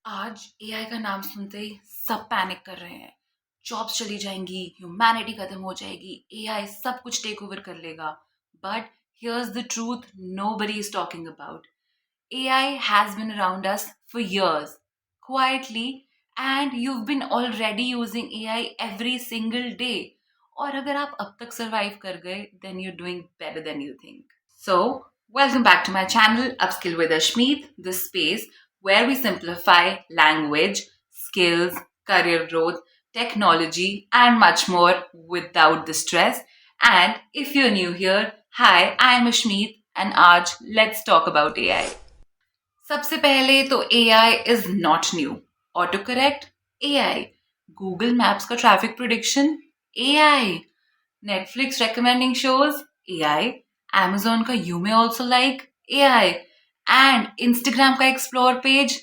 आज एआई का नाम सुनते ही सब पैनिक कर रहे हैं। जॉब्स चली जाएंगी, ह्यूमैनिटी खत्म हो जाएगी, एआई सब कुछ टेक ओवर कर लेगा। But here's the truth nobody is talking about. AI has been around us for years, quietly, and you've been already using AI every single day. और अगर आप अब तक survive कर गए, then you're doing better than you think. So, welcome back to my channel, Upskill with Ashmeet, the space where we simplify language, skills, career growth, technology, and much more without the stress. And if you're new here, hi, I'm Ashmeet, and आज let's talk about AI. सबसे पहले तो AI is not new. Autocorrect AI. Google Maps का traffic prediction AI. Netflix recommending shows AI. Amazon का you may also like AI. And Instagram का explore page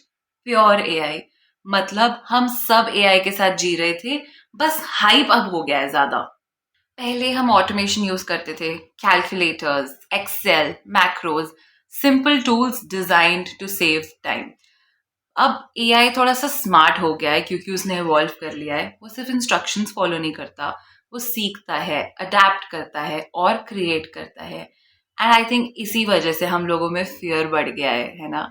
pure AI. मतलब हम सब AI के साथ जी रहे थे, बस हाइप अब हो गया है ज्यादा। पहले हम ऑटोमेशन यूज करते थे, calculators, Excel, macros, simple tools designed to save time. अब एआई थोड़ा सा स्मार्ट हो गया है क्योंकि उसने इवॉल्व कर लिया है। वो सिर्फ इंस्ट्रक्शंस फॉलो नहीं करता, वो सीखता है, अडेप्ट करता है और क्रिएट करता है। एंड आई थिंक इसी वजह से हम लोगों में फियर बढ़ गया है ना।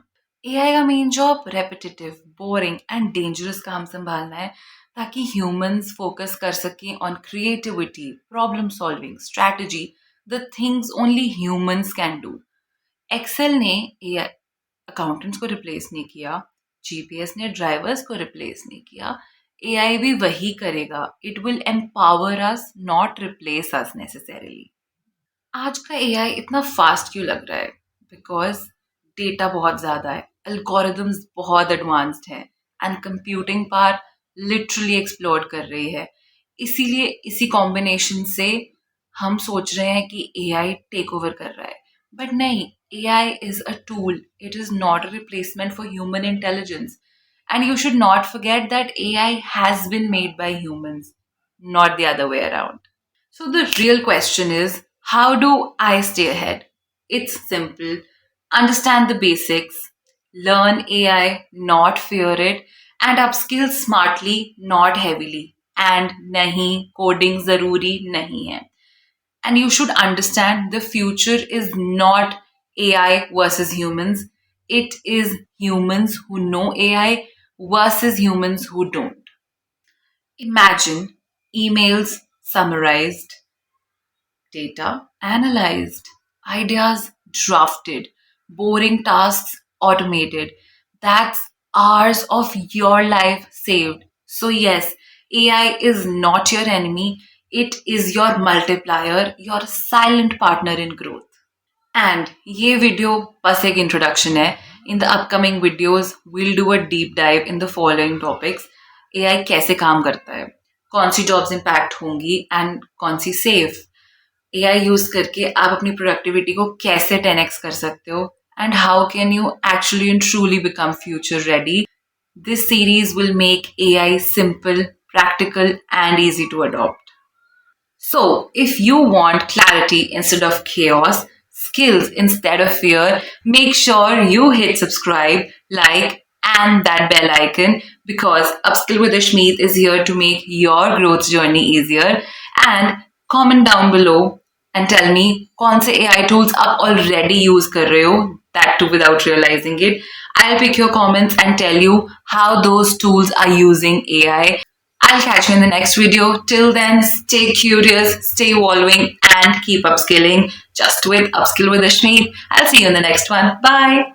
एआई का main job repetitive, boring and dangerous काम संभालना है ताकि ह्यूमंस फोकस कर सकें on creativity, problem solving, strategy, the things only humans can do. Excel ने एआई अकाउंटेंट्स को रिप्लेस नहीं किया, जीपीएस ने ड्राइवर्स को रिप्लेस नहीं किया। एआई भी वही करेगा। It will empower us, not replace us necessarily. आज का एआई इतना फास्ट क्यों लग रहा है? बिकॉज डेटा बहुत ज़्यादा है, एल्गोरिदम्स बहुत एडवांस्ड हैं and computing power literally explore कर रही है। इसीलिए इसी कॉम्बिनेशन से हम सोच रहे हैं कि एआई टेक ओवर कर रहा है। बट नहीं, AI is a tool, it is not a replacement for human intelligence. And you should not forget that AI has been made by humans, not the other way around. So the real question is, how do I stay ahead? It's simple. Understand the basics, learn AI, not fear it, and upskill smartly, not heavily. And nahi, coding zaruri nahi hai. And you should understand the future is not AI versus humans. It is humans who know AI versus humans who don't. Imagine emails summarized, data analyzed, ideas drafted, boring tasks automated. That's hours of your life saved. So, yes, AI is not your enemy, it is your multiplier, your silent partner in growth. And ये video बस एक introduction है। In the upcoming videos will do a deep dive in the following topics. AI कैसे काम करता है, कौन सी jobs impact होंगी एंड कौन सी सेफ। एआई यूज करके आप अपनी प्रोडक्टिविटी को कैसे 10x कर सकते हो, and how can you actually and truly become future ready. This series will make AI simple, practical, and easy to adopt. So, if you want clarity instead of chaos, skills instead of fear, make sure you hit subscribe, like, and that bell icon because Upskill with Ashmeet is here to make your growth journey easier. And comment down below and tell me कौन से AI tools आप already use कर रहे हो, that too without realizing it. I'll pick your comments and tell you how those tools are using AI. I'll catch you in the next video. Till then, stay curious, stay evolving, and keep upskilling just with Upskill with Ashmeet. I'll see you in the next one. Bye.